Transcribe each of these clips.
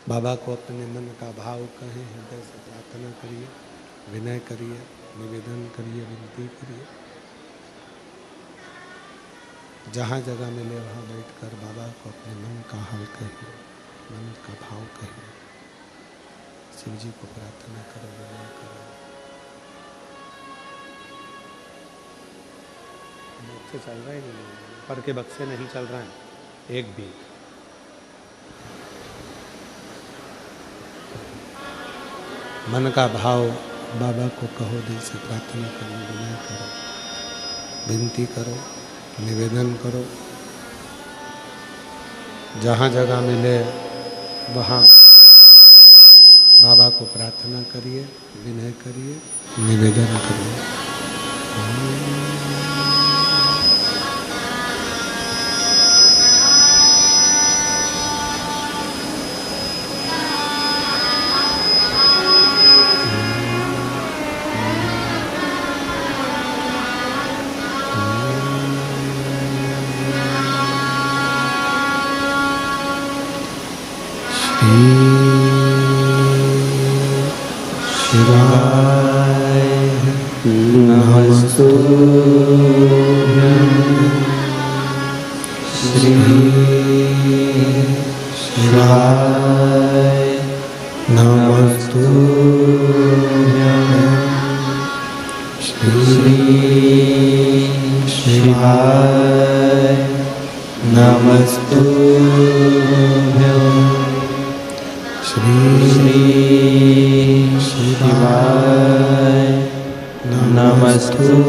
बाबा को अपने मन का भाव कहें, हृदय से प्रार्थना करिए, विनय करिए, निवेदन करिए, विनती करिए। जहाँ जगह मिले वहाँ बैठकर बाबा को अपने मन का हाल कहिए, मन का भाव कहिए, शिव जी को प्रार्थना करो, विनय करो। बक्से चल रहे नहीं, पर के बक्से नहीं चल रहे हैं एक भी। मन का भाव बाबा को कहो, दिल से प्रार्थना करो, विनय करो, विनती करो, निवेदन करो। जहाँ जगह मिले वहाँ बाबा को प्रार्थना करिए, विनय करिए, निवेदन करिए। शिवाय नमस्तुभ्यं, श्री शिवाय नमस्तुभ्यं, श्री शिवाय नमस्तुभ्यं, श्री शिवाय नमस्तुभ्यं,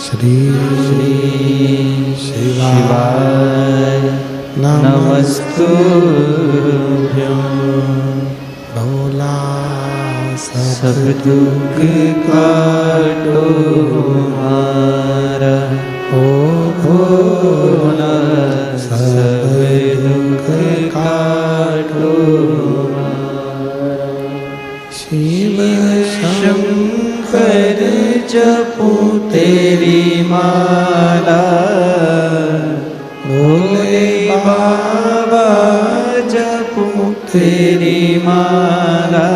श्री शिवाय नमस्तुभ्यं। भोला सब दुख काटो हमारा, ओ भोला सब दुख काटो हमारा। शिव शंकर जपूं तेरी माला, भोले बाबा जपूं तेरी माला।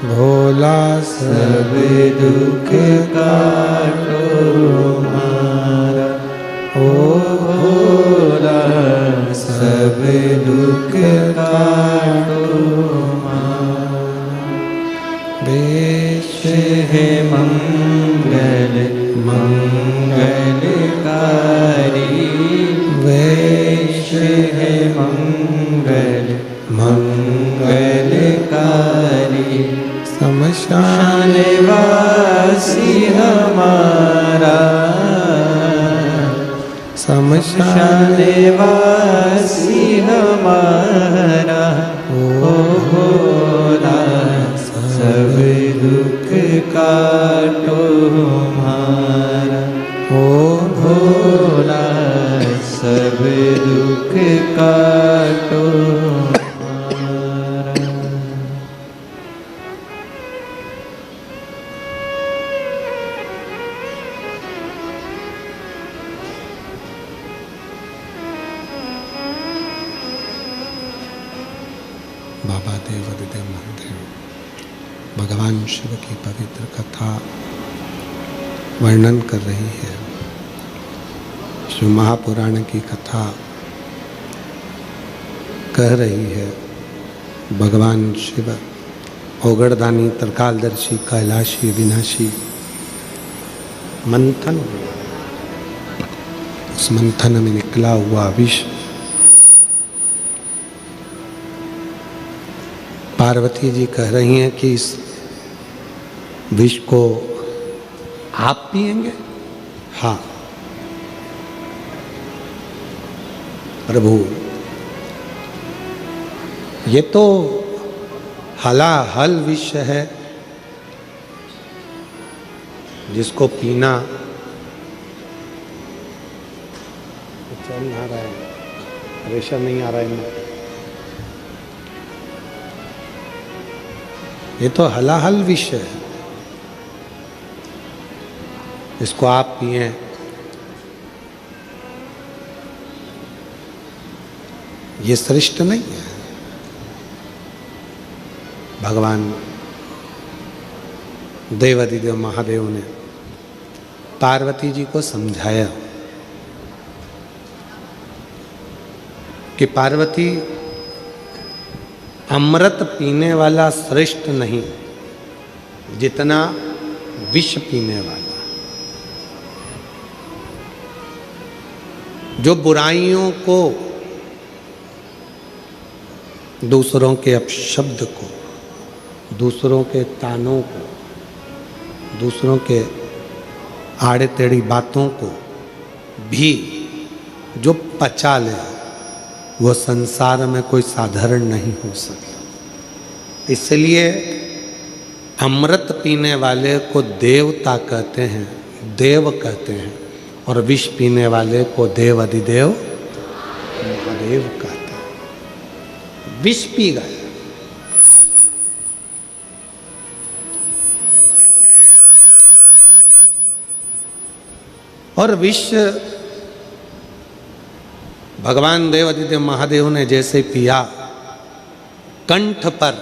भोला सब दुख काटो हमारा, ओ भोला सब दुख काटो हमारा। वेश है मंगल मंगलकारी, वेश है मंगल मंगलकारी। शमशान वासी हमारा, शमशान वासी हमारा। ओ भोला सब दुख काटो हमारा, ओ भोला सब दुख काटो हमारा। बाबा देव अधिदेव महादेव भगवान शिव की पवित्र कथा वर्णन कर रही है। शिव महापुराण की कथा कह रही है भगवान शिव ओगड़दानी, त्रिकालदर्शी, कैलाशी, विनाशी मंथन। उस मंथन में निकला हुआ विष पार्वती जी कह रही हैं कि इस विष को आप पिएंगे? हाँ प्रभु, ये तो हलाहल विष है, जिसको पीना चल नहीं रहा है, प्रेशर नहीं आ रहा है इनमें। ये तो हलाहल विष है, इसको आप पिए ये श्रेष्ठ नहीं है। भगवान देवाधिदेव महादेव ने पार्वती जी को समझाया कि पार्वती, अमृत पीने वाला श्रेष्ठ नहीं जितना विष पीने वाला। जो बुराइयों को, दूसरों के अपशब्द को, दूसरों के तानों को, दूसरों के आड़े टेढ़ी बातों को भी जो पचा ले, वो संसार में कोई साधारण नहीं हो सकता। इसलिए अमृत पीने वाले को देवता कहते हैं, देव कहते हैं, और विष पीने वाले को देव अधिदेव महादेव कहते हैं। विष पी गए, और विष भगवान देव अधिदेव महादेव ने जैसे पिया, कंठ पर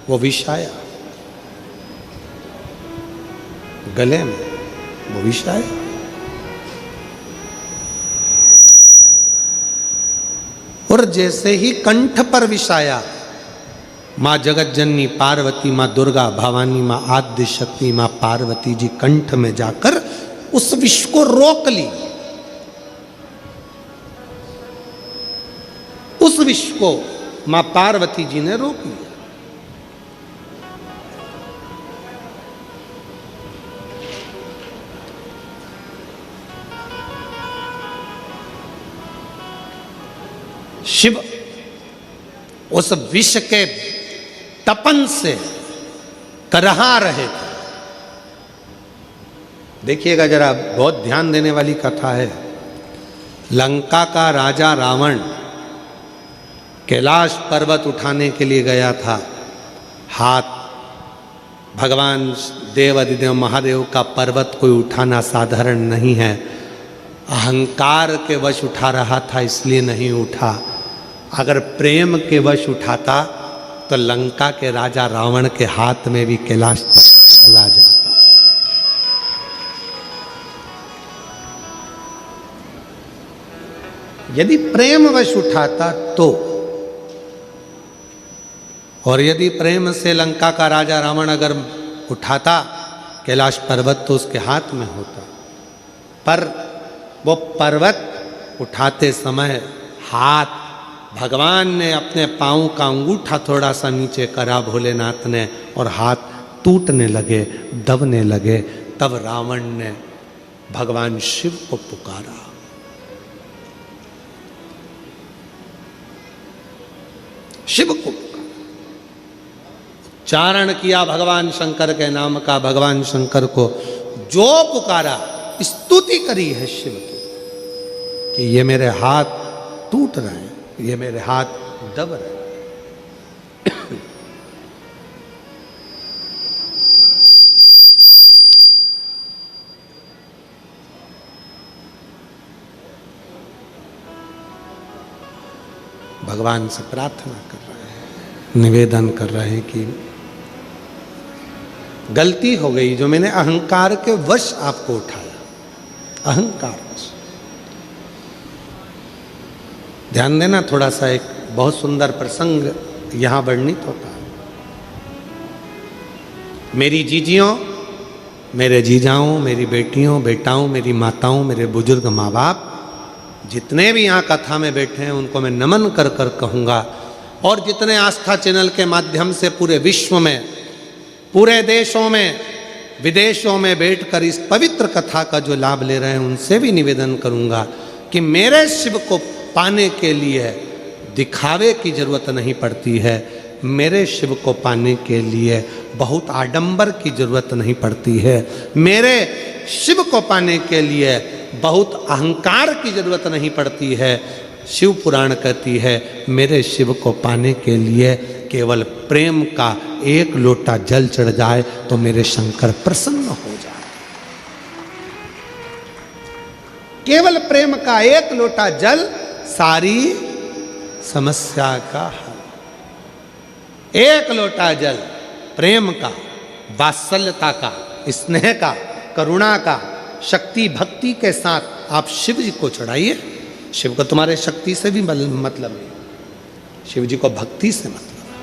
वो विष आया, गले में वो विष आया। और जैसे ही कंठ पर विष आया, माँ जगत जननी पार्वती, माँ दुर्गा भवानी, माँ आद्य शक्ति, माँ पार्वती जी कंठ में जाकर उस विष को रोक ली। उस विष को माँ पार्वती जी ने रोक लिया। शिव उस विष के तपन से करहा रहे थे। देखिएगा जरा, बहुत ध्यान देने वाली कथा है। लंका का राजा रावण कैलाश पर्वत उठाने के लिए गया था। हाथ भगवान देव अधिदेव महादेव का पर्वत कोई उठाना साधारण नहीं है। अहंकार के वश उठा रहा था, इसलिए नहीं उठा। अगर प्रेम के वश उठाता तो लंका के राजा रावण के हाथ में भी कैलाश चला जाता। यदि प्रेम वश उठाता तो, और यदि प्रेम से लंका का राजा रावण अगर उठाता कैलाश पर्वत तो उसके हाथ में होता। पर वो पर्वत उठाते समय हाथ भगवान ने अपने पांव का अंगूठा थोड़ा सा नीचे करा भोलेनाथ ने, और हाथ टूटने लगे, दबने लगे। तब रावण ने भगवान शिव को पुकारा। शिव को उच्चारण किया भगवान शंकर के नाम का। भगवान शंकर को जो पुकारा, स्तुति करी है शिव की कि ये मेरे हाथ टूट रहे हैं, ये मेरे हाथ दब रहे हैं। भगवान से प्रार्थना कर रहे हैं, निवेदन कर रहे हैं कि गलती हो गई जो मैंने अहंकार के वश आपको उठाया, अहंकार वश। ध्यान देना थोड़ा सा, एक बहुत सुंदर प्रसंग यहां वर्णित होता है। मेरी जीजियों, मेरे जीजाओं, मेरी बेटियों, बेटाओं, मेरी माताओं, मेरे बुजुर्ग माँ बाप, जितने भी यहाँ कथा में बैठे हैं उनको मैं नमन कर कर कहूँगा। और जितने आस्था चैनल के माध्यम से पूरे विश्व में, पूरे देशों में, विदेशों में बैठकर इस पवित्र कथा का जो लाभ ले रहे हैं, उनसे भी निवेदन करूँगा कि मेरे शिव को पाने के लिए दिखावे की जरूरत नहीं पड़ती है। मेरे शिव को पाने के लिए बहुत आडंबर की जरूरत नहीं पड़ती है। मेरे शिव को पाने के लिए बहुत अहंकार की जरूरत नहीं पड़ती है। शिव पुराण कहती है मेरे शिव को पाने के लिए केवल प्रेम का एक लोटा जल चढ़ जाए तो मेरे शंकर प्रसन्न हो जाए। केवल प्रेम का एक लोटा जल सारी समस्या का हल। एक लोटा जल प्रेम का, वात्सल्यता का, स्नेह का, करुणा का, शक्ति भक्ति के साथ आप शिव जी को चढ़ाइए। शिव को तुम्हारे शक्ति से भी मतलब नहीं, शिव जी को भक्ति से मतलब है,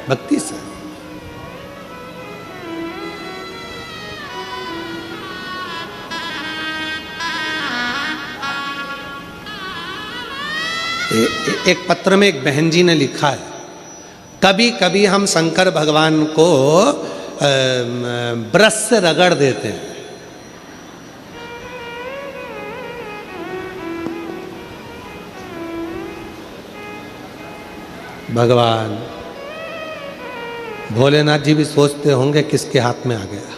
भक्ति से। एक पत्र में एक बहन जी ने लिखा है, कभी कभी हम शंकर भगवान को ब्रश से रगड़ देते हैं। भगवान भोलेनाथ जी भी सोचते होंगे किसके हाथ में आ गया।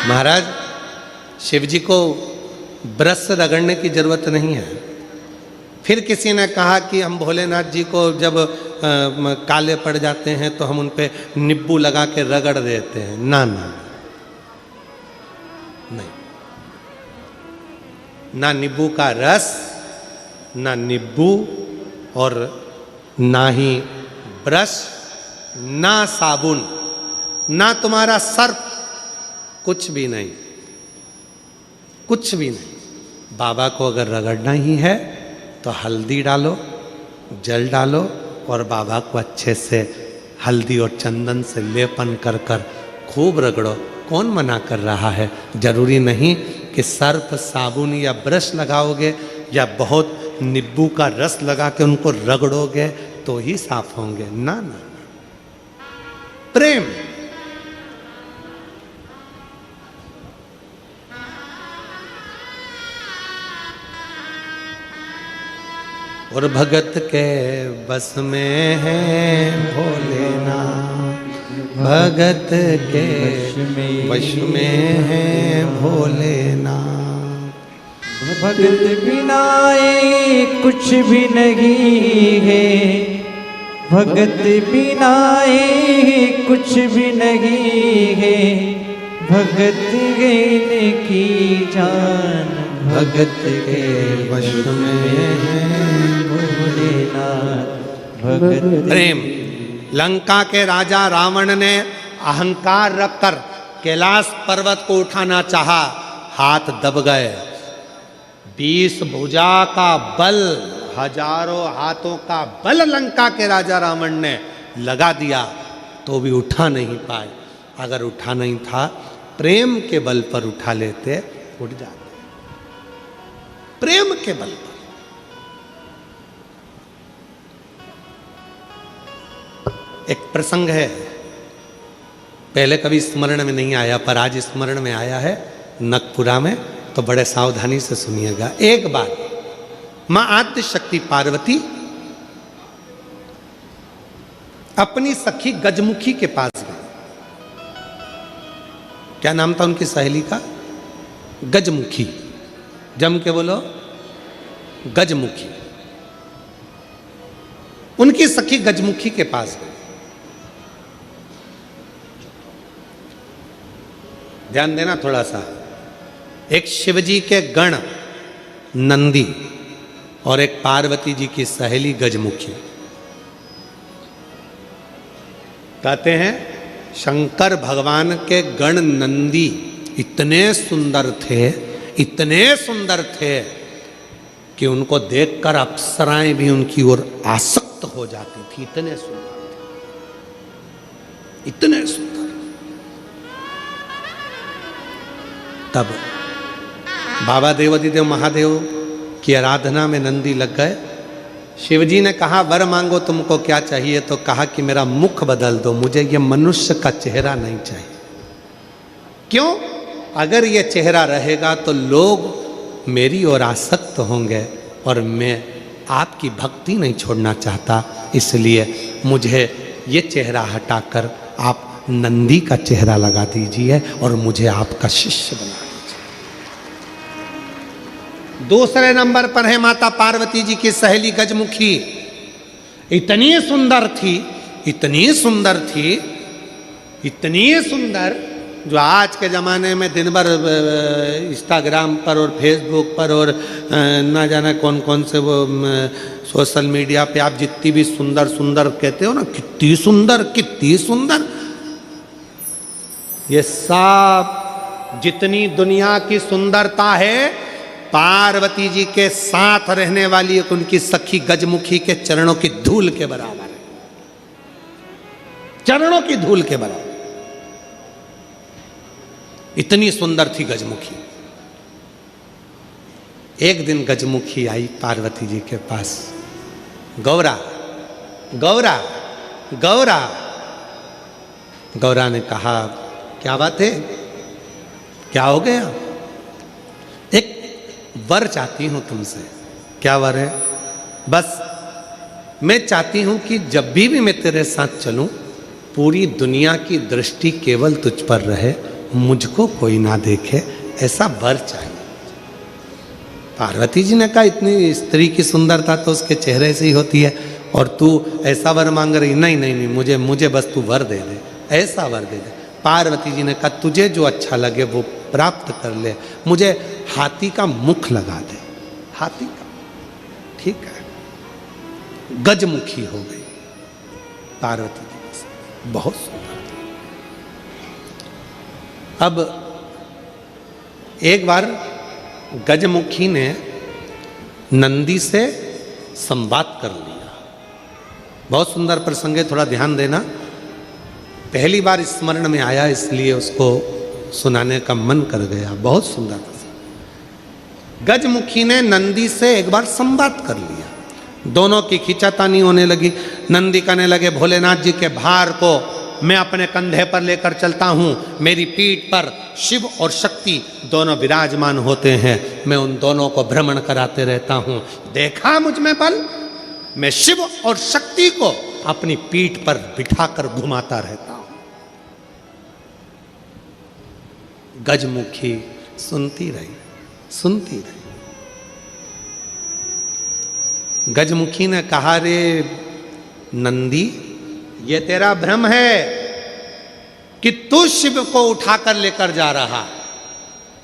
महाराज शिव जी को ब्रश से रगड़ने की जरूरत नहीं है। फिर किसी ने कहा कि हम भोलेनाथ जी को जब काले पड़ जाते हैं तो हम उन पे नींबू लगा के रगड़ देते हैं। ना ना नहीं, ना नींबू का रस, ना नींबू, और ना ही ब्रश, ना साबुन, ना तुम्हारा सर्फ, कुछ भी नहीं, कुछ भी नहीं। बाबा को अगर रगड़ना ही है तो हल्दी डालो, जल डालो और बाबा को अच्छे से हल्दी और चंदन से लेपन कर कर खूब रगड़ो। कौन मना कर रहा है? जरूरी नहीं कि सर्फ, साबुन या ब्रश लगाओगे या बहुत नींबू का रस लगा के उनको रगड़ोगे तो ही साफ होंगे। ना ना, प्रेम। और भगत के बस में है भोलेनाथ, भगत के वश में है भोलेनाथ। भगत बिना ये कुछ भी नहीं है, भगत बिना ये कुछ भी नहीं है। भगत की जान भगत के वश में है भोलेनाथ। भगत प्रेम। लंका के राजा रावण ने अहंकार रखकर कैलाश पर्वत को उठाना चाहा, हाथ दब गए। 20 भुजा का बल, हजारों हाथों का बल लंका के राजा रावण ने लगा दिया तो भी उठा नहीं पाए। अगर उठा नहीं था, प्रेम के बल पर उठा लेते, उठ जाते। प्रेम के बल पर। एक प्रसंग है, पहले कभी स्मरण में नहीं आया पर आज स्मरण में आया है नखपुरा में, तो बड़े सावधानी से सुनिएगा। एक बार मां आद्य शक्ति पार्वती अपनी सखी गजमुखी के पास गई। क्या नाम था उनकी सहेली का? गजमुखी। जम के बोलो, गजमुखी। उनकी सखी गजमुखी के पास गई। ध्यान देना थोड़ा सा। एक शिवजी के गण नंदी और एक पार्वती जी की सहेली गजमुखी। कहते हैं शंकर भगवान के गण नंदी इतने सुंदर थे, इतने सुंदर थे कि उनको देखकर अप्सराएं भी उनकी ओर आसक्त हो जाती थी। इतने सुंदर थे, इतने सुंदर। तब बाबा देवाधिदेव महादेव की आराधना में नंदी लग गए। शिवजी ने कहा वर मांगो तुमको क्या चाहिए? तो कहा कि मेरा मुख बदल दो, मुझे ये मनुष्य का चेहरा नहीं चाहिए। क्यों? अगर ये चेहरा रहेगा तो लोग मेरी ओर आसक्त होंगे और मैं आपकी भक्ति नहीं छोड़ना चाहता, इसलिए मुझे ये चेहरा हटाकर आप नंदी का चेहरा लगा दीजिए और मुझे आपका शिष्य बना दीजिए। दूसरे नंबर पर है माता पार्वती जी की सहेली गजमुखी। इतनी सुंदर थी, इतनी सुंदर थी, इतनी सुंदर, जो आज के ज़माने में दिन भर इंस्टाग्राम पर और फेसबुक पर और ना जाना कौन कौन से वो सोशल मीडिया पे आप जितनी भी सुंदर सुंदर कहते हो ना, कितनी सुंदर कितनी सुंदर, ये सब जितनी दुनिया की सुंदरता है पार्वती जी के साथ रहने वाली एक उनकी सखी गजमुखी के चरणों की धूल के बराबर है, चरणों की धूल के बराबर। इतनी सुंदर थी गजमुखी। एक दिन गजमुखी आई पार्वती जी के पास, गौरा गौरा गौरा। गौरा ने कहा क्या बात है, क्या हो गया? एक वर चाहती हूं तुमसे। क्या वर है? बस मैं चाहती हूं कि जब भी मैं तेरे साथ चलूं पूरी दुनिया की दृष्टि केवल तुझ पर रहे, मुझको कोई ना देखे, ऐसा वर चाहिए। पार्वती जी ने कहा इतनी स्त्री की सुंदरता तो उसके चेहरे से ही होती है और तू ऐसा वर मांग रही? नहीं नहीं नहीं, मुझे बस तू वर दे दे, ऐसा वर दे दे। पार्वती जी ने कहा तुझे जो अच्छा लगे वो प्राप्त कर ले, मुझे हाथी का मुख लगा दे। हाथी का, ठीक है। गजमुखी हो गई पार्वती जी, बहुत सुंदर। अब एक बार गजमुखी ने नंदी से संवाद कर लिया। बहुत सुंदर प्रसंग है, थोड़ा ध्यान देना। पहली बार स्मरण में आया इसलिए उसको सुनाने का मन कर गया। बहुत सुंदर प्रसंग। गजमुखी ने नंदी से एक बार संवाद कर लिया। दोनों की खींचातानी होने लगी। नंदी कहने लगे भोलेनाथ जी के भार को मैं अपने कंधे पर लेकर चलता हूँ, मेरी पीठ पर शिव और शक्ति दोनों विराजमान होते हैं, मैं उन दोनों को भ्रमण कराते रहता हूँ। देखा मुझ में बल, मैं शिव और शक्ति को अपनी पीठ पर बिठाकर घुमाता रहता हूँ। गजमुखी सुनती रही, सुनती रही। गजमुखी ने कहा रे नंदी, ये तेरा भ्रम है कि तू शिव को उठाकर लेकर जा रहा।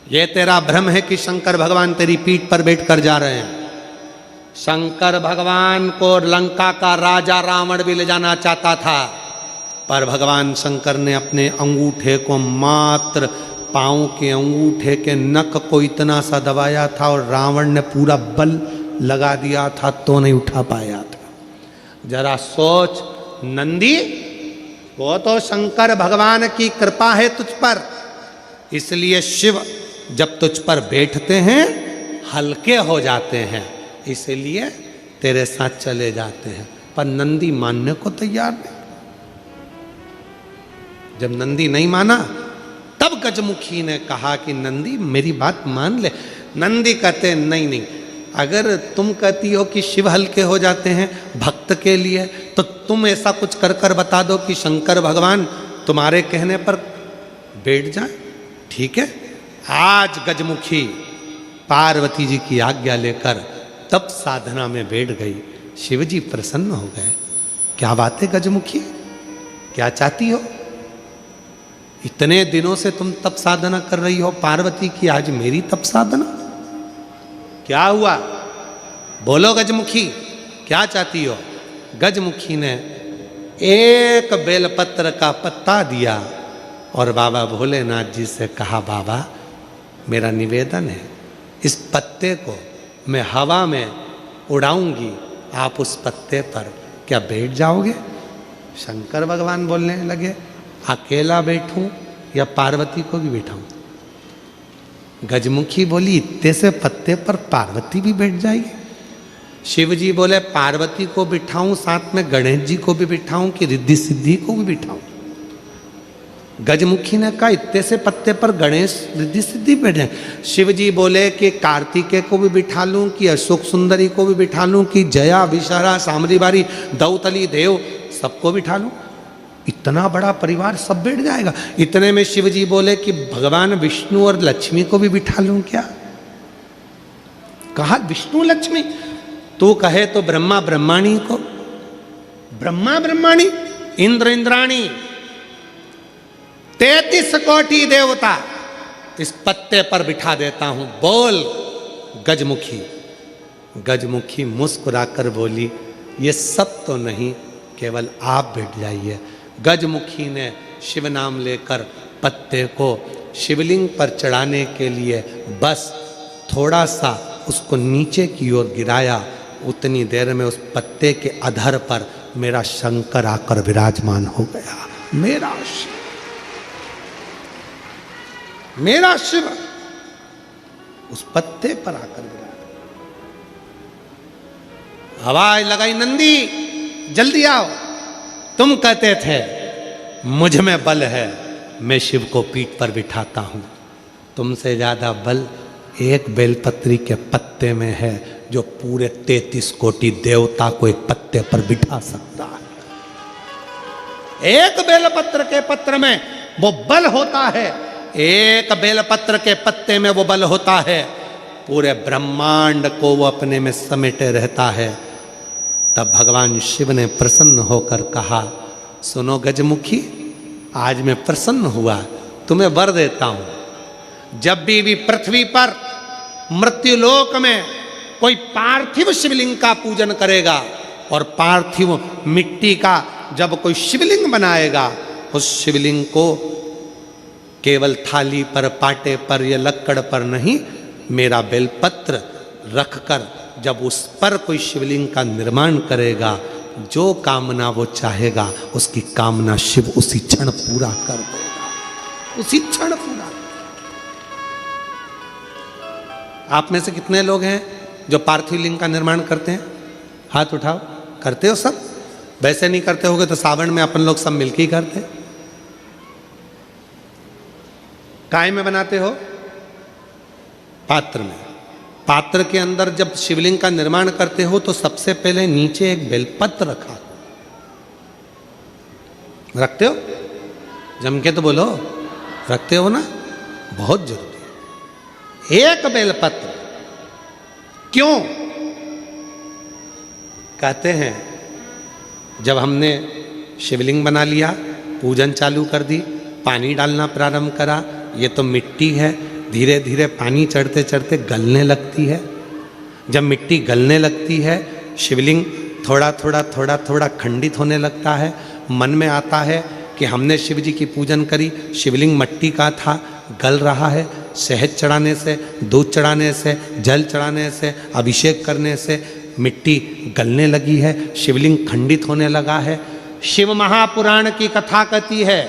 ये तेरा भ्रम है कि शंकर भगवान तेरी पीठ पर बैठकर जा रहे हैं। शंकर भगवान को लंका का राजा रावण भी ले जाना चाहता था, पर भगवान शंकर ने अपने अंगूठे को, मात्र पांव के अंगूठे के नख को इतना सा दबाया था और रावण ने पूरा बल लगा दिया था तो नहीं उठा पाया था। जरा सोच नंदी, वो तो शंकर भगवान की कृपा है तुझ पर, इसलिए शिव जब तुझ पर बैठते हैं हल्के हो जाते हैं, इसलिए तेरे साथ चले जाते हैं। पर नंदी मानने को तैयार नहीं। जब नंदी नहीं माना तब गजमुखी ने कहा कि नंदी मेरी बात मान ले। नंदी कहते नहीं नहीं, अगर तुम कहती हो कि शिव हल्के हो जाते हैं भक्त के लिए, तो तुम ऐसा कुछ कर कर बता दो कि शंकर भगवान तुम्हारे कहने पर बैठ जाए। ठीक है। आज गजमुखी पार्वती जी की आज्ञा लेकर तप साधना में बैठ गई। शिव जी प्रसन्न हो गए। क्या बात है गजमुखी, क्या चाहती हो? इतने दिनों से तुम तप साधना कर रही हो पार्वती की, आज मेरी तप साधना? क्या हुआ? बोलो गजमुखी, क्या चाहती हो? गजमुखी ने एक बेलपत्र का पत्ता दिया और बाबा भोलेनाथ जी से कहा, बाबा मेरा निवेदन है, इस पत्ते को मैं हवा में उड़ाऊंगी, आप उस पत्ते पर क्या बैठ जाओगे? शंकर भगवान बोलने लगे, अकेला बैठूं या पार्वती को भी बैठाऊं? गजमुखी बोली, इतने से पत्ते पर पार्वती भी बैठ जाएगी? शिव जी बोले, पार्वती को बिठाऊं, साथ में गणेश जी को भी बिठाऊं कि रिद्धि सिद्धि को भी बिठाऊं? गजमुखी ने कहा, इतने से पत्ते पर गणेश रिद्धि सिद्धि बैठ जाए। शिव जी बोले कि कार्तिकेय को भी बिठा लूं, कि अशोक सुंदरी को भी बिठा लूं, कि जया विशारा सामरी बारी दौतली देव सबको बिठा लूं? इतना बड़ा परिवार सब बैठ जाएगा? इतने में शिव जी बोले कि भगवान विष्णु और लक्ष्मी को भी बिठा लूं क्या? कहा विष्णु लक्ष्मी, तू कहे तो ब्रह्मा ब्रह्माणी को, ब्रह्मा ब्रह्माणी, इंद्र इंद्राणी, 33 कोटि देवता इस पत्ते पर बिठा देता हूं। बोल गजमुखी। गजमुखी मुस्कुराकर बोली, ये सब तो नहीं, केवल आप बैठ जाइए। गजमुखी ने शिव नाम लेकर पत्ते को शिवलिंग पर चढ़ाने के लिए बस थोड़ा सा उसको नीचे की ओर गिराया। उतनी देर में उस पत्ते के अधर पर मेरा शंकर आकर विराजमान हो गया। मेरा शिव, मेरा शिव उस पत्ते पर आकर विराजमान। आवाज लगाई, नंदी जल्दी आओ। तुम कहते थे मुझ में बल है, मैं शिव को पीठ पर बिठाता हूं। तुमसे ज्यादा बल एक बेलपत्री के पत्ते में है, जो पूरे 33 कोटि देवता को एक पत्ते पर बिठा सकता है। एक बेलपत्र के पत्र में वो बल होता है, एक बेलपत्र के पत्ते में वो बल होता है, पूरे ब्रह्मांड को वो अपने में समेटे रहता है। तब भगवान शिव ने प्रसन्न होकर कहा, सुनो गजमुखी, आज मैं प्रसन्न हुआ, तुम्हें वर देता हूं। जब भी पृथ्वी पर मृत्युलोक में कोई पार्थिव शिवलिंग का पूजन करेगा और पार्थिव मिट्टी का जब कोई शिवलिंग बनाएगा, उस शिवलिंग को केवल थाली पर, पाटे पर या लक्कड़ पर नहीं, मेरा बेलपत्र रखकर जब उस पर कोई शिवलिंग का निर्माण करेगा, जो कामना वो चाहेगा उसकी कामना शिव उसी क्षण पूरा कर देगा, उसी क्षण पूरा। आप में से कितने लोग हैं जो पार्थिव लिंग का निर्माण करते हैं? हाथ उठाओ। करते हो सब? वैसे नहीं करते होगे तो सावन में अपन लोग सब मिलकर ही करते। काय में बनाते हो? पात्र में। पात्र के अंदर जब शिवलिंग का निर्माण करते हो तो सबसे पहले नीचे एक बेलपत्र रखा, रखते हो? जम के तो बोलो, रखते हो ना? बहुत जरूरी है एक बेलपत्र। क्यों? कहते हैं जब हमने शिवलिंग बना लिया, पूजन चालू कर दी, पानी डालना प्रारंभ करा, ये तो मिट्टी है, धीरे धीरे पानी चढ़ते चढ़ते गलने लगती है। जब मिट्टी गलने लगती है, शिवलिंग थोड़ा थोड़ा थोड़ा थोड़ा खंडित होने लगता है। मन में आता है कि हमने शिव जी की पूजन करी, शिवलिंग मिट्टी का था, गल रहा है। शहद चढ़ाने से, दूध चढ़ाने से, जल चढ़ाने से, अभिषेक करने से मिट्टी गलने लगी है, शिवलिंग खंडित होने लगा है। शिव महापुराण की कथा कहती है,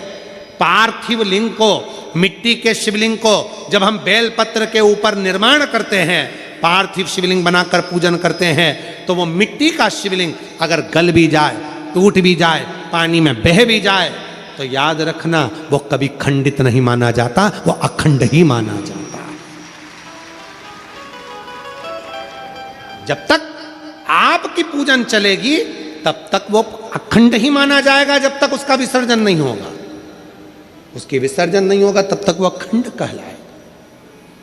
पार्थिव लिंग को, मिट्टी के शिवलिंग को जब हम बेलपत्र के ऊपर निर्माण करते हैं, पार्थिव शिवलिंग बनाकर पूजन करते हैं, तो वो मिट्टी का शिवलिंग अगर गल भी जाए, टूट भी जाए, पानी में बह भी जाए, तो याद रखना वो कभी खंडित नहीं माना जाता, वो अखंड ही माना जाता है। जब तक आपकी पूजन चलेगी तब तक वो अखंड ही माना जाएगा, जब तक उसका विसर्जन नहीं होगा। उसकी विसर्जन नहीं होगा तब तक वो अखंड कहलाएगा,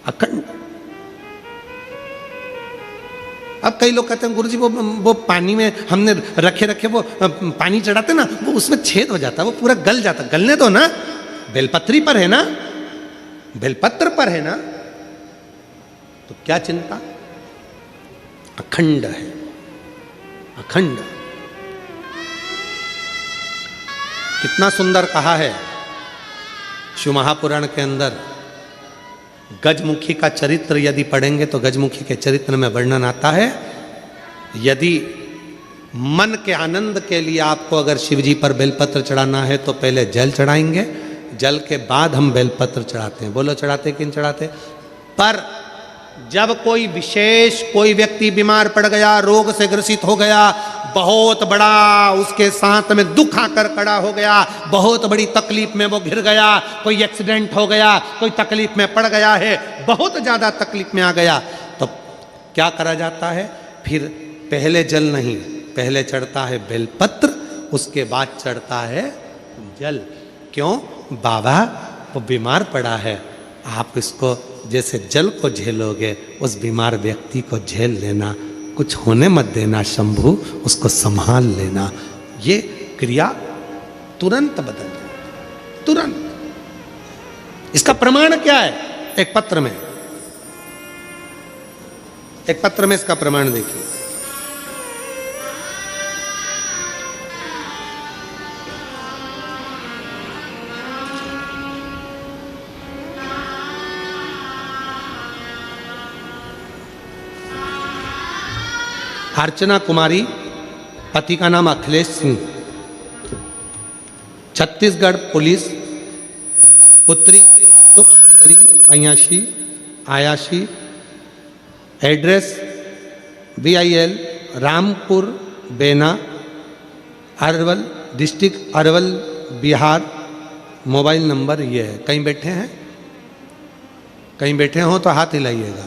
अखंड। अब कई लोग कहते हैं गुरुजी वो पानी में हमने रखे वो पानी चढ़ाते ना, वो उसमें छेद हो जाता, वो पूरा गल जाता। गलने दो ना, बेलपत्री पर है ना, बेलपत्र पर है ना, तो क्या चिंता। अखंड है, अखंड। कितना सुंदर कहा है शिव महापुराण के अंदर। गजमुखी का चरित्र यदि पढ़ेंगे तो गजमुखी के चरित्र में वर्णन आता है, यदि मन के आनंद के लिए आपको अगर शिवजी पर बेलपत्र चढ़ाना है तो पहले जल चढ़ाएंगे, जल के बाद हम बेलपत्र चढ़ाते हैं। बोलो चढ़ाते कि नहीं चढ़ाते? पर जब कोई विशेष कोई व्यक्ति बीमार पड़ गया, रोग से ग्रसित हो गया, बहुत बड़ा उसके साथ में दुख आकर खड़ा हो गया, बहुत बड़ी तकलीफ में वो घिर गया, कोई एक्सीडेंट हो गया, कोई तकलीफ में पड़ गया है, बहुत ज़्यादा तकलीफ में आ गया, तो क्या करा जाता है? फिर पहले जल नहीं, पहले चढ़ता है बेलपत्र, उसके बाद चढ़ता है जल। क्यों? बाबा वो बीमार पड़ा है, आप इसको जैसे जल को झेलोगे उस बीमार व्यक्ति को झेल लेना, कुछ होने मत देना शंभू, उसको संभाल लेना। ये क्रिया तुरंत बदल जाती, तुरंत। इसका प्रमाण क्या है? एक पत्र में, एक पत्र में इसका प्रमाण देखिए। अर्चना कुमारी, पति का नाम अखिलेश सिंह, छत्तीसगढ़ पुलिस, पुत्री सुख सुंदरी अयाशी आयाशी, एड्रेस VIL रामपुर बेना, Arwal district Arwal Bihar. Mobile number ये है। कहीं बैठे हैं? कहीं बैठे हो तो हाथ हिलाइएगा,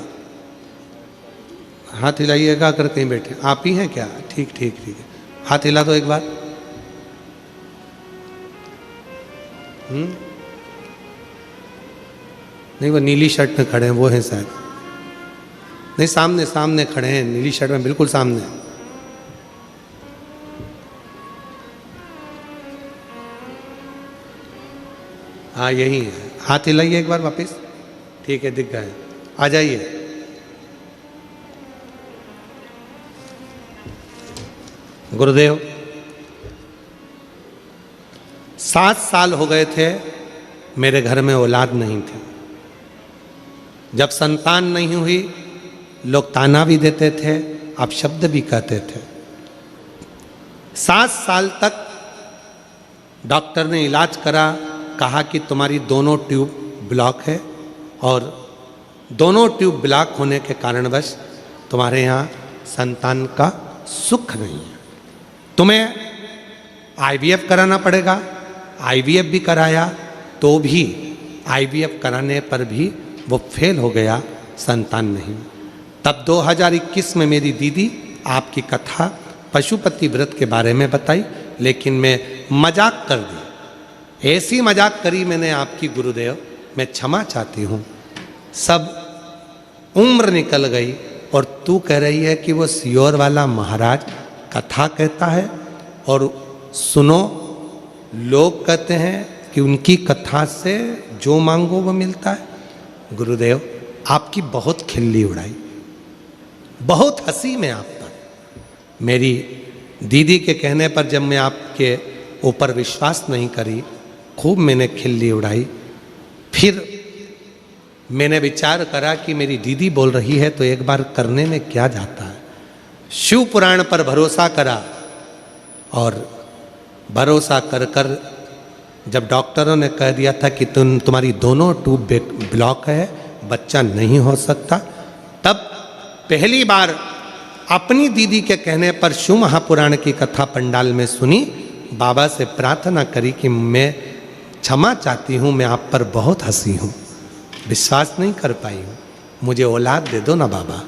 हाथ हिलाइएगा अगर कहीं बैठे। आप ही हैं क्या? ठीक ठीक ठीक है, हाथ हिला दो एक बार। नहीं, वो नीली शर्ट में खड़े हैं, वो हैं शायद। नहीं, सामने सामने खड़े हैं, नीली शर्ट में बिल्कुल सामने। हाँ यही है, हाथ हिलाइए एक बार वापस। ठीक है, दिख गए, आ जाइए। गुरुदेव, 7 साल हो गए थे मेरे घर में औलाद नहीं थी। जब संतान नहीं हुई, लोग ताना भी देते थे, अपशब्द भी कहते थे। 7 साल तक डॉक्टर ने इलाज करा, कहा कि तुम्हारी दोनों ट्यूब ब्लॉक है और दोनों ट्यूब ब्लॉक होने के कारणवश तुम्हारे यहाँ संतान का सुख नहीं है, तुम्हें IVF कराना पड़ेगा। IVF भी कराया तो भी IVF कराने पर भी वो फेल हो गया, संतान नहीं। तब 2021 में मेरी दीदी आपकी कथा पशुपति व्रत के बारे में बताई, लेकिन मैं मजाक कर दी। ऐसी मजाक करी मैंने आपकी गुरुदेव, मैं क्षमा चाहती हूँ। सब उम्र निकल गई और तू कह रही है कि वो सियोर वाला महाराज कथा कहता है और सुनो, लोग कहते हैं कि उनकी कथा से जो मांगो वो मिलता है। गुरुदेव, आपकी बहुत खिल्ली उड़ाई, बहुत हंसी में आप पर। मेरी दीदी के कहने पर जब मैं आपके ऊपर विश्वास नहीं करी, खूब मैंने खिल्ली उड़ाई। फिर मैंने विचार करा कि मेरी दीदी बोल रही है तो एक बार करने में क्या जाता है। शिव पुराण पर भरोसा करा और भरोसा कर कर जब डॉक्टरों ने कह दिया था कि तुम्हारी दोनों ट्यूब ब्लॉक है, बच्चा नहीं हो सकता, तब पहली बार अपनी दीदी के कहने पर शिव महापुराण की कथा पंडाल में सुनी। बाबा से प्रार्थना करी कि मैं क्षमा चाहती हूँ, मैं आप पर बहुत हंसी हूँ, विश्वास नहीं कर पाई हूँ, मुझे औलाद दे दो ना बाबा।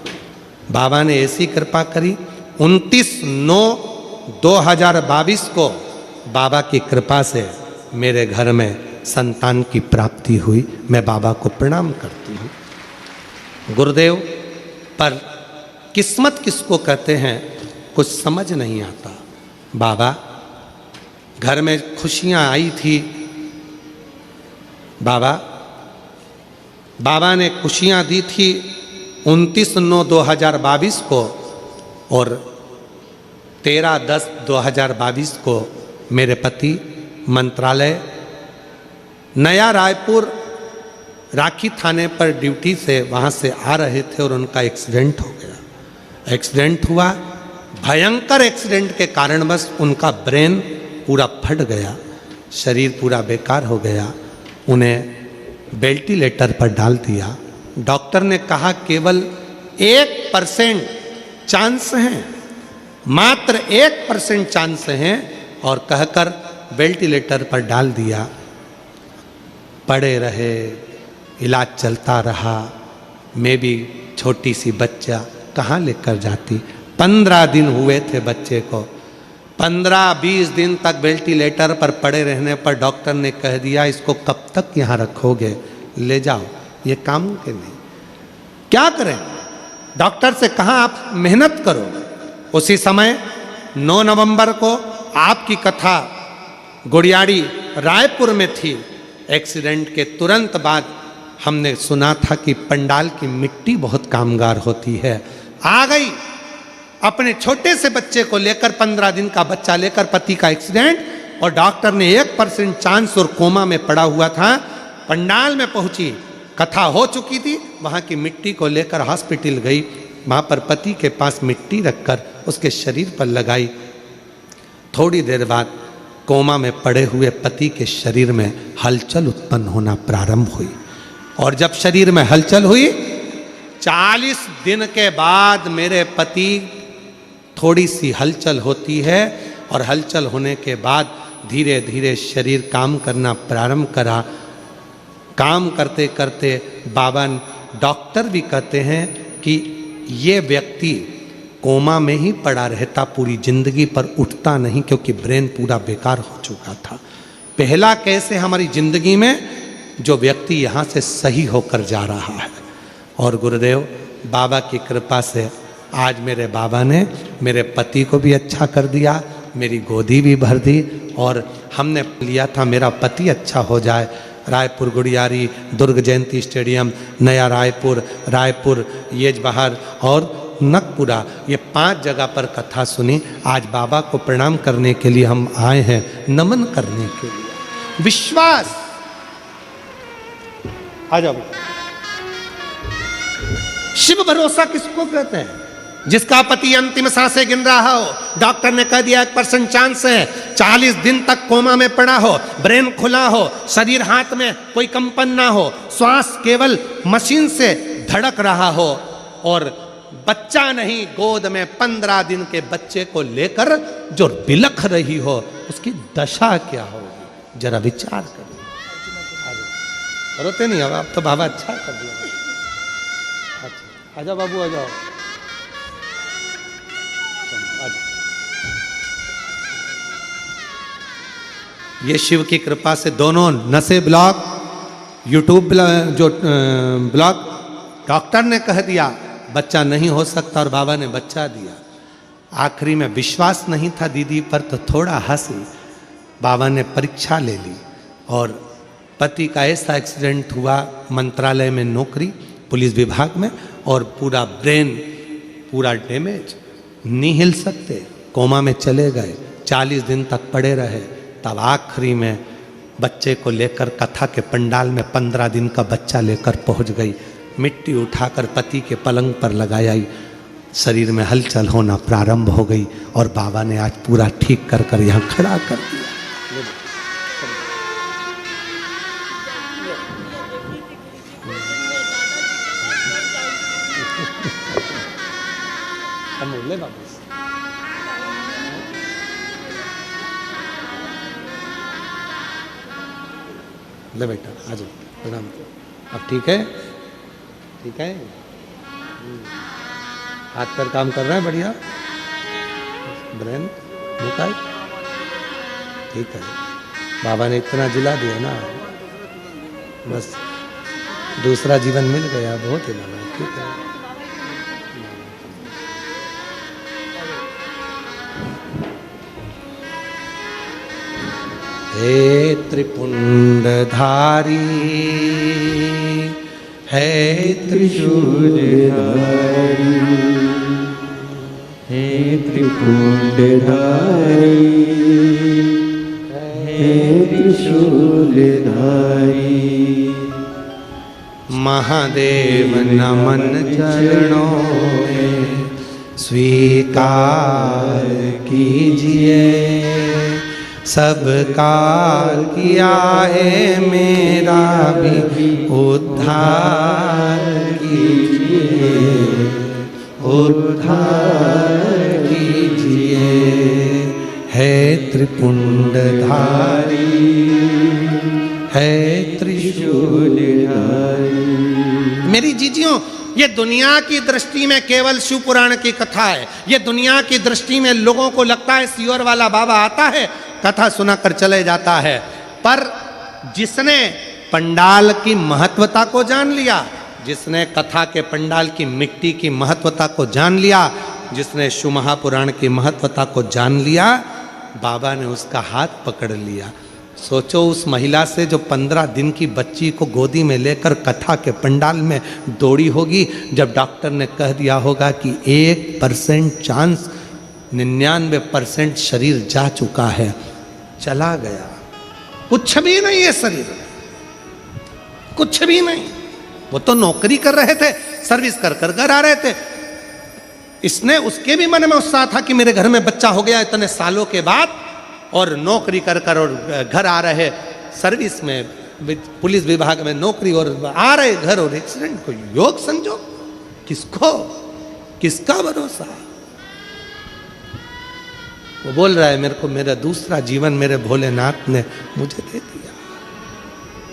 बाबा ने ऐसी कृपा करी। 29/9/2022 को बाबा की कृपा से मेरे घर में संतान की प्राप्ति हुई। मैं बाबा को प्रणाम करती हूँ। गुरुदेव, पर किस्मत किसको कहते हैं कुछ समझ नहीं आता। बाबा, घर में खुशियाँ आई थी, बाबा ने खुशियाँ दी थी 29/9/2022 को और 13/10/2022 को मेरे पति मंत्रालय नया रायपुर राखी थाने पर ड्यूटी से वहाँ से आ रहे थे और उनका एक्सीडेंट हो गया। एक्सीडेंट हुआ, भयंकर एक्सीडेंट के कारण बस उनका ब्रेन पूरा फट गया, शरीर पूरा बेकार हो गया। उन्हें वेंटिलेटर पर डाल दिया। डॉक्टर ने कहा केवल 1% चांस हैं, मात्र 1% चांस हैं, और कहकर वेंटिलेटर पर डाल दिया। पड़े रहे, इलाज चलता रहा। मैं भी छोटी सी बच्चा कहाँ लेकर जाती। 15 दिन हुए थे बच्चे को। 15-20 दिन तक वेंटिलेटर पर पड़े रहने पर डॉक्टर ने कह दिया इसको कब तक यहाँ रखोगे, ले जाओ, ये काम के नहीं। क्या करें? डॉक्टर से कहा आप मेहनत करो। उसी समय 9 नवंबर को आपकी कथा गुड़ियाड़ी रायपुर में थी। एक्सीडेंट के तुरंत बाद हमने सुना था कि पंडाल की मिट्टी बहुत कामगार होती है। आ गई अपने छोटे से बच्चे को लेकर, 15 दिन का बच्चा लेकर, पति का एक्सीडेंट, और डॉक्टर ने 1% चांस और कोमा में पड़ा हुआ था। पंडाल में पहुंची, कथा हो चुकी थी, वहां की मिट्टी को लेकर हॉस्पिटल गई। वहां पर पति के पास मिट्टी रखकर उसके शरीर पर लगाई। थोड़ी देर बाद कोमा में पड़े हुए पति के शरीर में हलचल उत्पन्न होना प्रारंभ हुई, और जब शरीर में हलचल हुई, 40 दिन के बाद मेरे पति, थोड़ी सी हलचल होती है, और हलचल होने के बाद धीरे धीरे शरीर काम करना प्रारंभ करा। काम करते करते बाबा, डॉक्टर भी कहते हैं कि ये व्यक्ति कोमा में ही पड़ा रहता पूरी जिंदगी, पर उठता नहीं, क्योंकि ब्रेन पूरा बेकार हो चुका था। पहला कैसे हमारी जिंदगी में जो व्यक्ति यहाँ से सही होकर जा रहा है, और गुरुदेव बाबा की कृपा से आज मेरे बाबा ने मेरे पति को भी अच्छा कर दिया, मेरी गोदी भी भर दी, और हमने लिया था मेरा पति अच्छा हो जाए। रायपुर गुड़ियारी, दुर्ग जयंती स्टेडियम, नया रायपुर, रायपुर येजबहार और नकपुरा, ये 5 जगह पर कथा सुनी। आज बाबा को प्रणाम करने के लिए हम आए हैं, नमन करने के लिए। विश्वास, आ जाओ। शिव भरोसा किसको कहते हैं? जिसका पति अंतिम सांसें गिन रहा हो, डॉक्टर ने कह दिया 1% चांस है, 40 दिन तक कोमा में पड़ा हो, ब्रेन खुला हो, शरीर हाथ में कोई कंपन ना हो, श्वास केवल मशीन से धड़क रहा हो, और बच्चा नहीं, गोद में 15 दिन के बच्चे को लेकर जो बिलख रही हो, उसकी दशा क्या होगी, जरा विचार करिए। रोते नहीं, अब तो बाबा अच्छा कर दिया। अच्छा, आजा बाबू, आ जाओ। ये शिव की कृपा से दोनों नशे ब्लॉक, यूट्यूब जो ब्लॉक, डॉक्टर ने कह दिया बच्चा नहीं हो सकता, और बाबा ने बच्चा दिया। आखिरी में विश्वास नहीं था दीदी पर, तो थोड़ा हंसी, बाबा ने परीक्षा ले ली, और पति का ऐसा एक्सीडेंट हुआ, मंत्रालय में नौकरी, पुलिस विभाग में, और पूरा ब्रेन पूरा डैमेज, नहीं हिल सकते, कोमा में चले गए, 40 दिन तक पड़े रहे। तब आखिरी में बच्चे को लेकर कथा के पंडाल में 15 दिन का बच्चा लेकर पहुंच गई, मिट्टी उठाकर पति के पलंग पर लगाई, शरीर में हलचल होना प्रारंभ हो गई, और बाबा ने आज पूरा ठीक कर कर यहाँ खड़ा कर दिया। ले बाबा, ले बेटा, आ जाओ, प्रणाम। अब ठीक है, ठीक है, हाथ पर काम कर रहा है बढ़िया, ब्रेन मुका, ठीक है। बाबा ने इतना जिला दिया ना, बस दूसरा जीवन मिल गया, बहुत ही लगा, ठीक है। हे त्रिपुंडधारी, है त्रिशूलधारी, हे त्रिपुंडधारी, हे त्रिशूलधारी। महादेव नमन चरणों में स्वीकार कीजिए, सब काल किया है मेरा भी उद्धार कीजिए, उद्धार कीजिए, है त्रिपुंडधारी, है त्रिशूलधारी। मेरी जीजियों, ये दुनिया की दृष्टि में केवल शिव पुराण की कथा है। ये दुनिया की दृष्टि में लोगों को लगता है सीवर वाला बाबा आता है, कथा सुनाकर चले जाता है, पर जिसने पंडाल की महत्वता को जान लिया, जिसने कथा के पंडाल की मिट्टी की महत्वता को जान लिया, जिसने शिव महापुराण की महत्वता को जान लिया, बाबा ने उसका हाथ पकड़ लिया। सोचो उस महिला से जो 15 दिन की बच्ची को गोदी में लेकर कथा के पंडाल में दौड़ी होगी, जब डॉक्टर ने कह दिया होगा कि 1% चांस, 99% शरीर जा चुका है, चला गया, कुछ भी नहीं है शरीर, कुछ भी नहीं। वो तो नौकरी कर रहे थे, सर्विस कर कर घर आ रहे थे। इसने, उसके भी मन में उत्साह था कि मेरे घर में बच्चा हो गया इतने सालों के बाद, और नौकरी कर कर और घर आ रहे, सर्विस में, पुलिस विभाग में नौकरी, और आ रहे घर, और एक्सीडेंट को योग संजोग, किसको, किसका भरोसा। वो बोल रहा है मेरे को मेरा दूसरा जीवन मेरे भोलेनाथ ने मुझे दे दिया,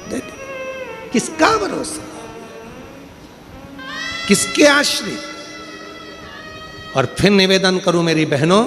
दे दिया। किसका भरोसा, किसके आश्रित। और फिर निवेदन करूं मेरी बहनों,